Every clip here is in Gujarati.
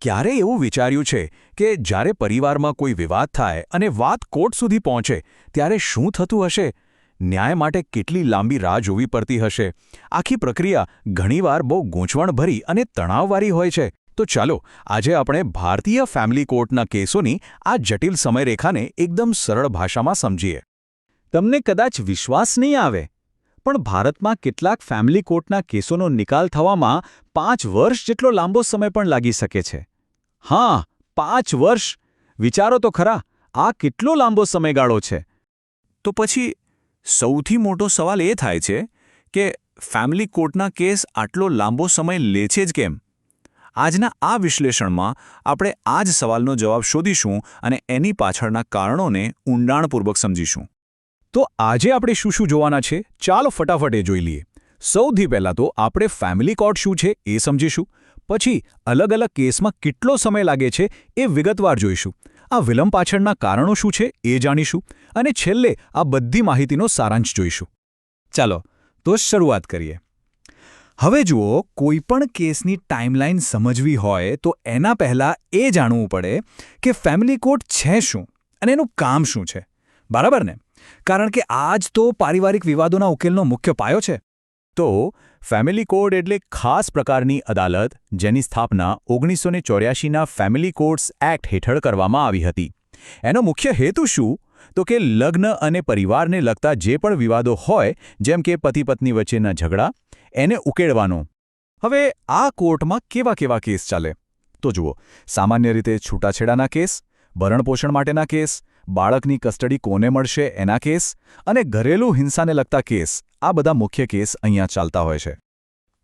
ક્યારે એવું વિચાર્યું છે કે જ્યારે પરિવારમાં કોઈ વિવાદ થાય અને વાત કોર્ટ સુધી પહોંચે ત્યારે શું થતું હશે? ન્યાય માટે કેટલી લાંબી રાહ જોવી પડતી હશે? આખી પ્રક્રિયા ઘણીવાર બહુ ગૂંચવણભરી અને તણાવવાળી હોય છે. તો ચાલો આજે આપણે ભારતીય ફેમિલી કોર્ટના કેસોની આ જટિલ સમયરેખાને એકદમ સરળ ભાષામાં સમજીએ. તમને કદાચ વિશ્વાસ નહીં આવે, પણ ભારતમાં કેટલાક ફેમિલી કોર્ટના કેસોનો નિકાલ થવામાં 5 વર્ષ જેટલો લાંબો સમય પણ લાગી શકે છે. હા, 5 વર્ષ! વિચારો તો ખરા, આ કેટલો લાંબો સમયગાળો છે. તો પછી સૌથી મોટો સવાલ એ થાય છે કે ફેમિલી કોર્ટના કેસ આટલો લાંબો સમય લે છે જ કેમ? આજના આ વિશ્લેષણમાં આપણે આ જ સવાલનો જવાબ શોધીશું અને એની પાછળના કારણોને ઊંડાણપૂર્વક સમજીશું. તો આજે આપણે શું શું જોવાના છે? ચાલો ફટાફટ એ જોઈ લઈએ. સૌથી પહેલાં તો આપણે ફેમિલી કોર્ટ શું છે એ સમજીશું. પછી અલગ અલગ કેસમાં કેટલો સમય લાગે છે એ વિગતવાર જોઈશું. આ વિલંબ પાછળના કારણો શું છે એ જાણીશું. અને છેલ્લે આ બધી માહિતીનો સારાંશ જોઈશું. ચાલો તો શરૂઆત કરીએ. હવે જુઓ, કોઈપણ કેસની ટાઈમલાઈન સમજવી હોય તો એના પહેલાં એ જાણવું પડે કે ફેમિલી કોર્ટ છે શું અને એનું કામ શું છે. બરાબર ને? કારણ કે આ જ તો પારિવારિક વિવાદોના ઉકેલનો મુખ્ય પાયો છે. તો ફેમિલી કોર્ટ એટલે ખાસ પ્રકારની અદાલત જેની સ્થાપના 1984ના ફેમિલી કોર્ટ્સ એક્ટ હેઠળ કરવામાં આવી હતી. એનો મુખ્ય હેતુ શું? તો કે લગ્ન અને પરિવારને લગતા જે પણ વિવાદો હોય, જેમ કે પતિ-પત્ની વચ્ચેના ઝઘડા, એને ઉકેળવાનો. હવે આ કોર્ટમાં કેવા કેવા કેસ ચાલે? તો જુઓ, સામાન્ય રીતે છૂટાછેડાના કેસ, ભરણપોષણ માટેના કેસ, બાળકની કસ્ટડી કોને મળશે એના કેસ અને ઘરેલું હિંસાને લગતા કેસ, આ બધા મુખ્ય કેસ અહીંયા ચાલતા હોય છે.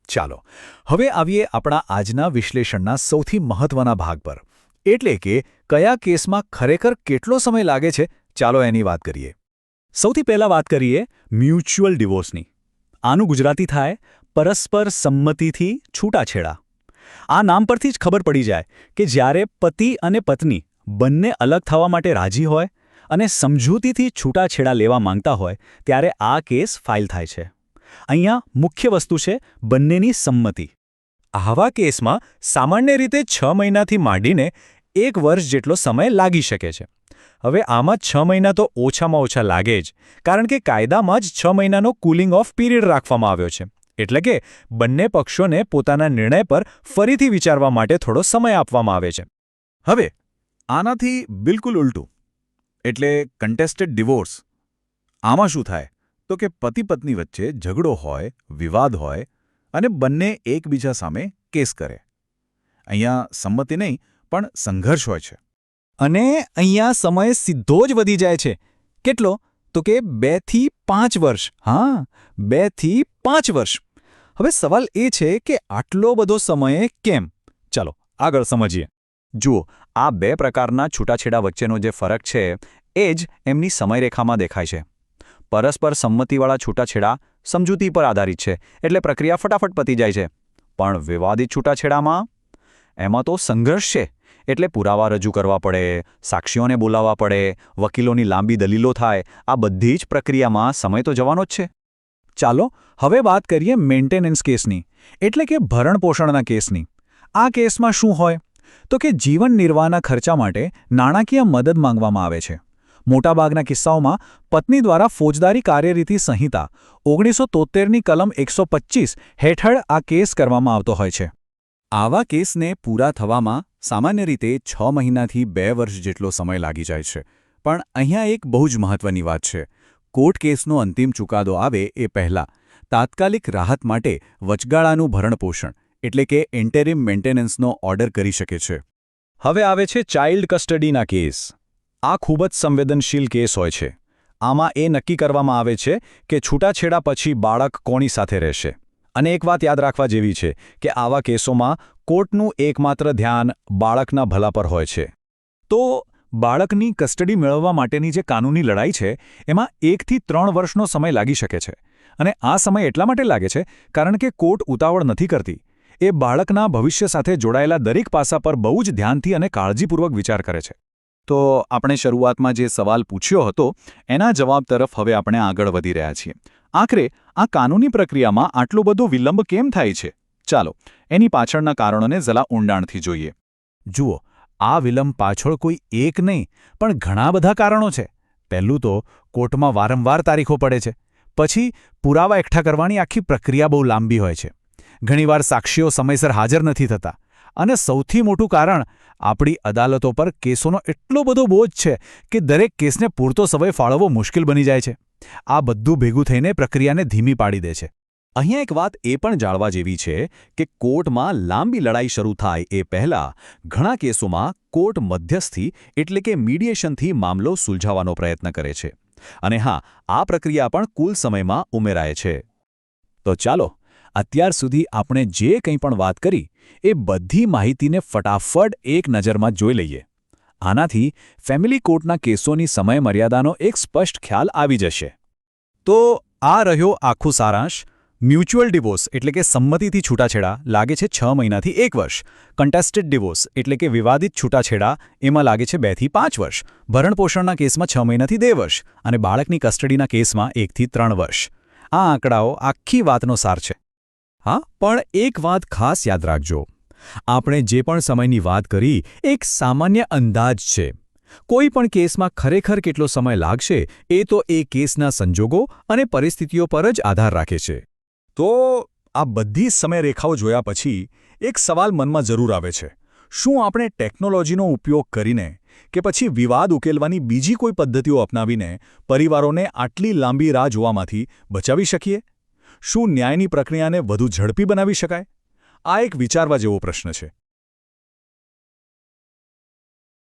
ચાલો હવે આવીએ આપણા આજના વિશ્લેષણના સૌથી મહત્વના ભાગ પર, એટલે કે કયા કેસમાં ખરેખર કેટલો સમય લાગે છે. ચાલો એની વાત કરીએ. સૌથી પહેલાં વાત કરીએ મ્યુચ્યુઅલ ડિવોર્સની. આનું ગુજરાતી થાય પરસ્પર સંમતિથી છૂટાછેડા. આ નામ પરથી જ ખબર પડી જાય કે જ્યારે પતિ અને પત્ની બંને અલગ થવા માટે રાજી હોય અને સમજૂતીથી છૂટાછેડા લેવા માંગતા હોય ત્યારે આ કેસ ફાઇલ થાય છે. અહીંયા મુખ્ય વસ્તુ છે બંનેની સંમતિ. આવા કેસમાં સામાન્ય રીતે 6 મહિનાથી માંડીને 1 વર્ષ જેટલો સમય લાગી શકે છે. હવે આમાં 6 મહિના તો ઓછામાં ઓછા લાગે જ, કારણ કે કાયદામાં જ 6 મહિનાનો કુલિંગ ઓફ પીરિયડ રાખવામાં આવ્યો છે. એટલે કે બંને પક્ષોને પોતાના નિર્ણય પર ફરીથી વિચારવા માટે થોડો સમય આપવામાં આવે છે. હવે આનાથી બિલકુલ ઉલટું, એટલે કન્ટેસ્ટેડ ડિવોર્સ. આમાં શું થાય? તો કે પતિ-પત્ની વચ્ચે ઝઘડો હોય, વિવાદ હોય અને બંને એકબીજા સામે કેસ કરે. અહીંયા સંમતિ નહીં પણ સંઘર્ષ હોય છે. અને અહીંયા સમય સીધો જ વધી જાય છે. કેટલો? તો કે 2 થી 5 વર્ષ. હા, 2 થી 5 વર્ષ. હવે સવાલ એ છે કે આટલો બધો સમય કેમ? ચાલો આગળ સમજીએ. જુઓ, આ 2 પ્રકારના છૂટાછેડા વચ્ચેનો જે ફરક છે એ જ એમની સમયરેખામાં દેખાય છે. પરસ્પર સંમતિવાળા છૂટાછેડા સમજૂતી પર આધારિત છે, એટલે પ્રક્રિયા ફટાફટ પતી જાય છે. પણ વિવાદિત છૂટાછેડામાં એમાં તો સંઘર્ષ છે. એટલે પુરાવા રજૂ કરવા પડે, સાક્ષીઓને બોલાવવા પડે, વકીલોની લાંબી દલીલો થાય. આ બધી જ પ્રક્રિયામાં સમય તો જવાનો જ છે. ચાલો હવે વાત કરીએ મેન્ટેનન્સ કેસની, એટલે કે ભરણપોષણના કેસની. આ કેસમાં શું હોય? તો કે જીવન નિર્વાહના ખર્ચા માટે નાણાકીય મદદ માંગવામાં આવે છે. મોટાભાગના કિસ્સાઓમાં પત્ની દ્વારા ફોજદારી કાર્યરીતિ સંહિતા 1973ની કલમ 125 હેઠળ આ કેસ કરવામાં આવતો હોય છે. આવા કેસને પૂરા થવામાં સામાન્ય રીતે 6 મહિનાથી 2 વર્ષ જેટલો સમય લાગી જાય છે. પણ અહીંયા એક બહુ જ મહત્વની વાત છે. કોર્ટ કેસનો અંતિમ ચુકાદો આવે એ પહેલાં તાત્કાલિક રાહત માટે વચગાળાનું ભરણપોષણ એટલે કે ઇન્ટેરિમ મેન્ટેનન્સનો ઓર્ડર કરી શકે છે. હવે આવે છે ચાઇલ્ડ કસ્ટડીના કેસ. આ ખૂબ જ સંવેદનશીલ કેસ હોય છે. આમાં એ નક્કી કરવામાં આવે છે કે છૂટાછેડા પછી બાળક કોની સાથે રહેશે. અને એક વાત યાદ રાખવા જેવી છે કે આવા કેસોમાં કોર્ટનું એકમાત્ર ધ્યાન બાળકના ભલા પર હોય છે. તો બાળકની કસ્ટડી મેળવવા માટેની જે કાનૂની લડાઈ છે એમાં 1 થી 3 વર્ષનો સમય લાગી શકે છે. અને આ સમય એટલા માટે લાગે છે કારણ કે કોર્ટ ઉતાવળ નથી કરતી. એ બાળકના ભવિષ્ય સાથે જોડાયેલા દરેક પાસા પર બહુ જ ધ્યાનથી અને કાળજીપૂર્વક વિચાર કરે છે. તો આપણે શરૂઆતમાં જે સવાલ પૂછ્યો હતો એના જવાબ તરફ હવે આપણે આગળ વધી રહ્યા છીએ. આખરે આ કાનૂની પ્રક્રિયામાં આટલો બધો વિલંબ કેમ થાય છે? ચાલો એની પાછળના કારણોને જરા ઊંડાણથી જોઈએ. જુઓ, આ વિલંબ પાછળ કોઈ એક નહીં પણ ઘણા બધા કારણો છે. પહેલું તો કોર્ટમાં વારંવાર તારીખો પડે છે. પછી પુરાવા એકઠા કરવાની આખી પ્રક્રિયા બહુ લાંબી હોય છે. ઘણીવાર સાક્ષીઓ સમયસર હાજર નથી થતા. અને સૌથી મોટું કારણ, આપણી અદાલતો પર કેસોનો એટલો બધો બોજ છે કે દરેક કેસને પૂરતો સમય ફાળવવો મુશ્કેલ બની જાય છે. આ બધું ભેગું થઈને પ્રક્રિયાને ધીમી પાડી દે છે. અહીંયા એક વાત એ પણ જાણવા જેવી છે કે કોર્ટમાં લાંબી લડાઈ શરૂ થાય એ પહેલાં ઘણા કેસોમાં કોર્ટ મધ્યસ્થી એટલે કે મીડિયેશનથી મામલો સુલઝાવવાનો પ્રયત્ન કરે છે. અને હા, આ પ્રક્રિયા પણ કુલ સમયમાં ઉમેરાય છે. તો ચાલો, અત્યાર સુધી આપણે જે કંઈ પણ વાત કરી એ બધી માહિતીને ફટાફટ એક નજરમાં જોઈ લઈએ. આનાથી ફેમિલી કોર્ટના કેસોની સમયમર્યાદાનો એક સ્પષ્ટ ખ્યાલ આવી જશે. તો આ રહ્યો આખું સારાંશ. મ્યુચ્યુઅલ ડિવોર્સ એટલે કે સંમતિથી છૂટાછેડા લાગે છે 6 મહિનાથી 1 વર્ષ. કન્ટેસ્ટેડ ડિવોર્સ એટલે કે વિવાદિત છૂટાછેડા એમાં લાગે છે 2 થી 5 વર્ષ. ભરણપોષણના કેસમાં 6 મહિનાથી 2 વર્ષ અને બાળકની કસ્ટડીના કેસમાં 1 થી 3 વર્ષ. આ આંકડાઓ આખી વાતનો સાર છે. હા, પણ એક વાત ખાસ યાદ રાખજો. આપણે જે પણ સમયની વાત કરી એક સામાન્ય અંદાજ છે. કોઈ પણ કેસમાં ખરેખર કેટલો સમય લાગશે એ તો એ કેસના સંજોગો અને પરિસ્થિતિઓ પર જ આધાર રાખે છે. તો આ બધી સમયરેખાઓ જોયા પછી એક સવાલ મનમાં જરૂર આવે છે. શું આપણે ટેકનોલોજીનો ઉપયોગ કરીને કે પછી વિવાદ ઉકેલવાની બીજી કોઈ પદ્ધતિઓ અપનાવીને પરિવારોને આટલી લાંબી રાહ જોવામાંથી બચાવી શકીએ? શું ન્યાયની પ્રક્રિયાને વધુ ઝડપી બનાવી શકાય? આ એક વિચારવા જેવો પ્રશ્ન છે.